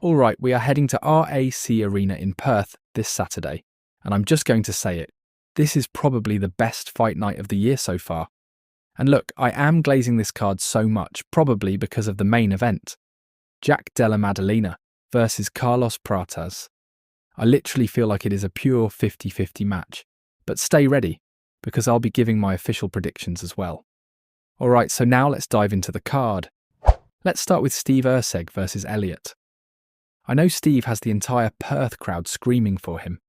Alright, we are heading to RAC Arena in Perth this Saturday, and I'm just going to say it, this is probably the best fight night of the year so far. And look, I am glazing this card so much, probably because of the main event. Jack Della Maddalena versus Carlos Pratas. I literally feel like it is a pure 50-50 match, but stay ready, because I'll be giving my official predictions as well. Alright, so now let's dive into the card. Let's start with Steve Erceg versus Elliott. I know Steve has the entire Perth crowd screaming for him,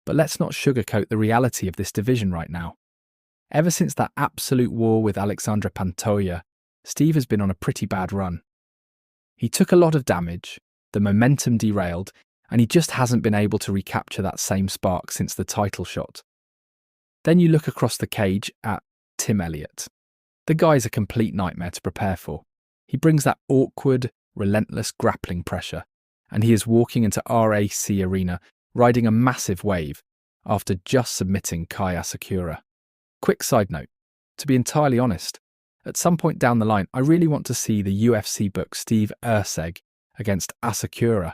but let's not sugarcoat the reality of this division right now. Ever since that absolute war with Alexandre Pantoja, Steve has been on a pretty bad run. He took a lot of damage, the momentum derailed, and he just hasn't been able to recapture that same spark since the title shot. Then you look across the cage at Tim Elliott. The guy's a complete nightmare to prepare for. He brings that awkward, relentless grappling pressure, and he is walking into RAC Arena riding a massive wave after just submitting Kai Asakura. Quick side note, to be entirely honest, at some point down the line I really want to see the UFC book Steve Erceg against Asakura.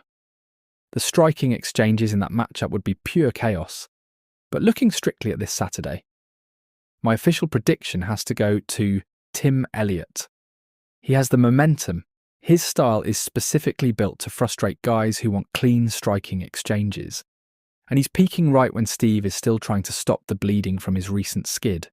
The striking exchanges in that matchup would be pure chaos. But looking strictly at this Saturday, my official prediction has to go to Tim Elliott. He has the momentum. His style is specifically built to frustrate guys who want clean striking exchanges. And he's peaking right when Steve is still trying to stop the bleeding from his recent skid.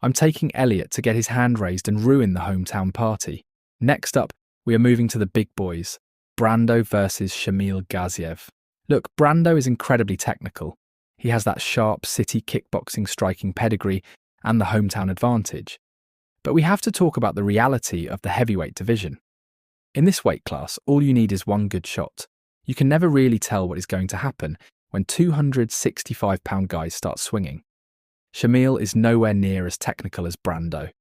I'm taking Elliott to get his hand raised and ruin the hometown party. Next up, we are moving to the big boys, Brando versus Shamil Gaziev. Look, Brando is incredibly technical. He has that sharp city kickboxing striking pedigree and the hometown advantage. But we have to talk about the reality of the heavyweight division. In this weight class, all you need is one good shot. You can never really tell what is going to happen when 265-pound guys start swinging. Shamil is nowhere near as technical as Brando.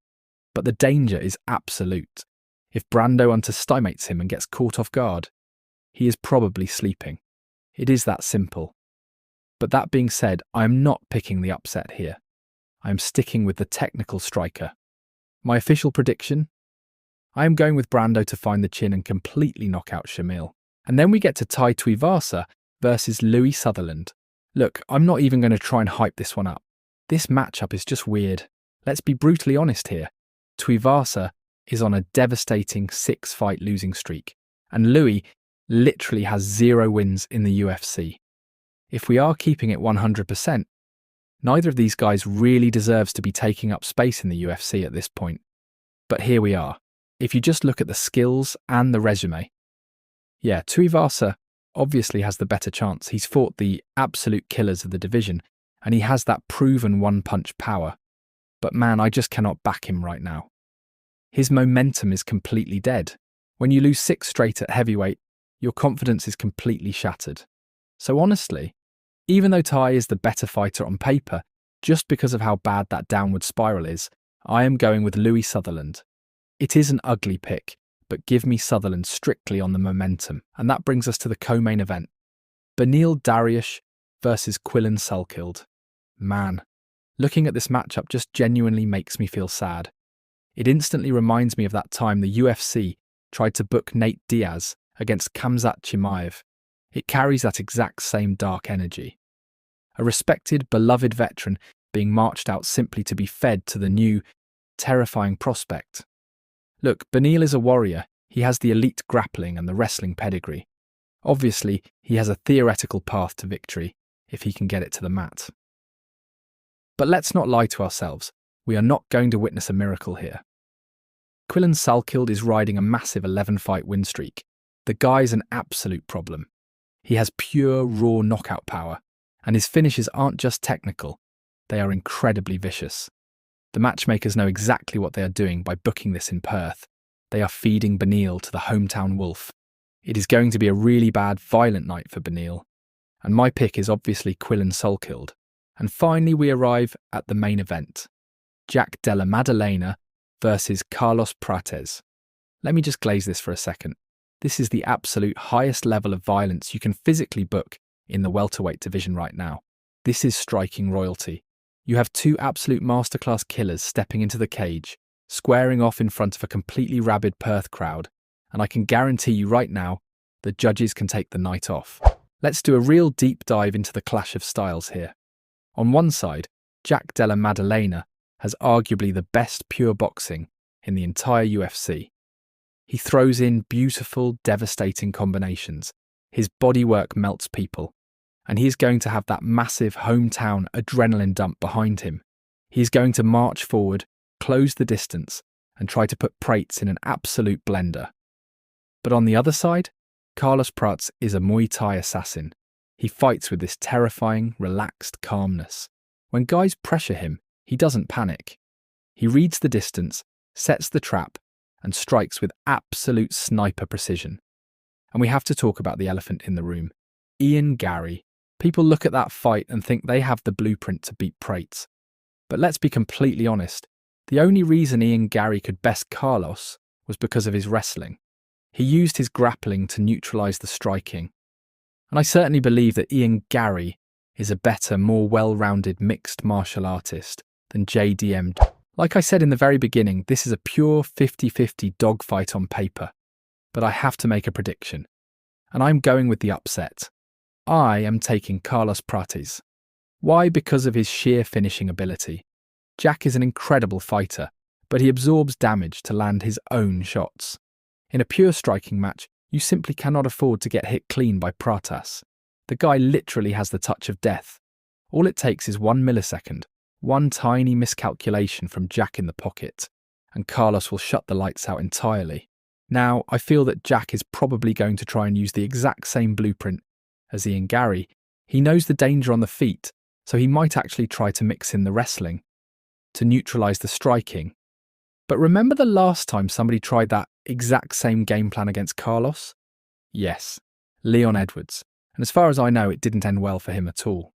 But the danger is absolute. If Brando underestimates him and gets caught off guard, he is probably sleeping. It is that simple. But that being said, I am not picking the upset here. I am sticking with the technical striker. My official prediction? I am going with Brando to find the chin and completely knock out Shamil. And then we get to Tai Tuivasa versus Louis Sutherland. Look, I'm not even going to try and hype this one up. This matchup is just weird. Let's be brutally honest here. Tuivasa is on a devastating 6-fight losing streak, and Louis literally has 0 wins in the UFC. If we are keeping it 100%, neither of these guys really deserves to be taking up space in the UFC at this point. But here we are. If you just look at the skills and the resume, yeah, Tuivasa obviously has the better chance. He's fought the absolute killers of the division, and he has that proven one-punch power. But man, I just cannot back him right now. His momentum is completely dead. When you lose 6 straight at heavyweight, your confidence is completely shattered. So honestly, even though Tai is the better fighter on paper, just because of how bad that downward spiral is, I am going with Louis Sutherland. It is an ugly pick, but give me Sutherland strictly on the momentum. And that brings us to the co-main event. Beneil Dariush versus Quillan Salkild. Man, looking at this matchup just genuinely makes me feel sad. It instantly reminds me of that time the UFC tried to book Nate Diaz against Khamzat Chimaev. It carries that exact same dark energy. A respected, beloved veteran being marched out simply to be fed to the new, terrifying prospect. Look, Beneil is a warrior. He has the elite grappling and the wrestling pedigree. Obviously, he has a theoretical path to victory if he can get it to the mat. But let's not lie to ourselves. We are not going to witness a miracle here. Quillan Salkild is riding a massive 11-fight win streak. The guy's an absolute problem. He has pure, raw knockout power, and his finishes aren't just technical, they are incredibly vicious. The matchmakers know exactly what they are doing by booking this in Perth. They are feeding Beneil to the hometown wolf. It is going to be a really bad, violent night for Beneil. And my pick is obviously Quillan Salkild. And finally we arrive at the main event. Jack Della Maddalena versus Carlos Pratas. Let me just glaze this for a second. This is the absolute highest level of violence you can physically book in the welterweight division right now. This is striking royalty. You have 2 absolute masterclass killers stepping into the cage, squaring off in front of a completely rabid Perth crowd, and I can guarantee you right now, the judges can take the night off. Let's do a real deep dive into the clash of styles here. On one side, Jack Della Maddalena has arguably the best pure boxing in the entire UFC. He throws in beautiful, devastating combinations. His bodywork melts people, and he's going to have that massive hometown adrenaline dump behind him. He's going to march forward, close the distance, and try to put Prates in an absolute blender. But on the other side, Carlos Prates is a Muay Thai assassin. He fights with this terrifying, relaxed calmness. When guys pressure him, he doesn't panic. He reads the distance, sets the trap, and strikes with absolute sniper precision. And we have to talk about the elephant in the room. Ian Garry. People look at that fight and think they have the blueprint to beat Prates. But let's be completely honest, the only reason Ian Garry could best Carlos was because of his wrestling. He used his grappling to neutralise the striking. And I certainly believe that Ian Garry is a better, more well-rounded mixed martial artist than JDM. Like I said in the very beginning, this is a pure 50-50 dogfight on paper. But I have to make a prediction. And I'm going with the upset. I am taking Carlos Prates. Why? Because of his sheer finishing ability. Jack is an incredible fighter, but he absorbs damage to land his own shots. In a pure striking match, you simply cannot afford to get hit clean by Prates. The guy literally has the touch of death. All it takes is 1 millisecond, one tiny miscalculation from Jack in the pocket, and Carlos will shut the lights out entirely. Now, I feel that Jack is probably going to try and use the exact same blueprint as Ian Garry. He knows the danger on the feet, so he might actually try to mix in the wrestling to neutralise the striking. But remember the last time somebody tried that exact same game plan against Carlos? Yes, Leon Edwards. And as far as I know, it didn't end well for him at all.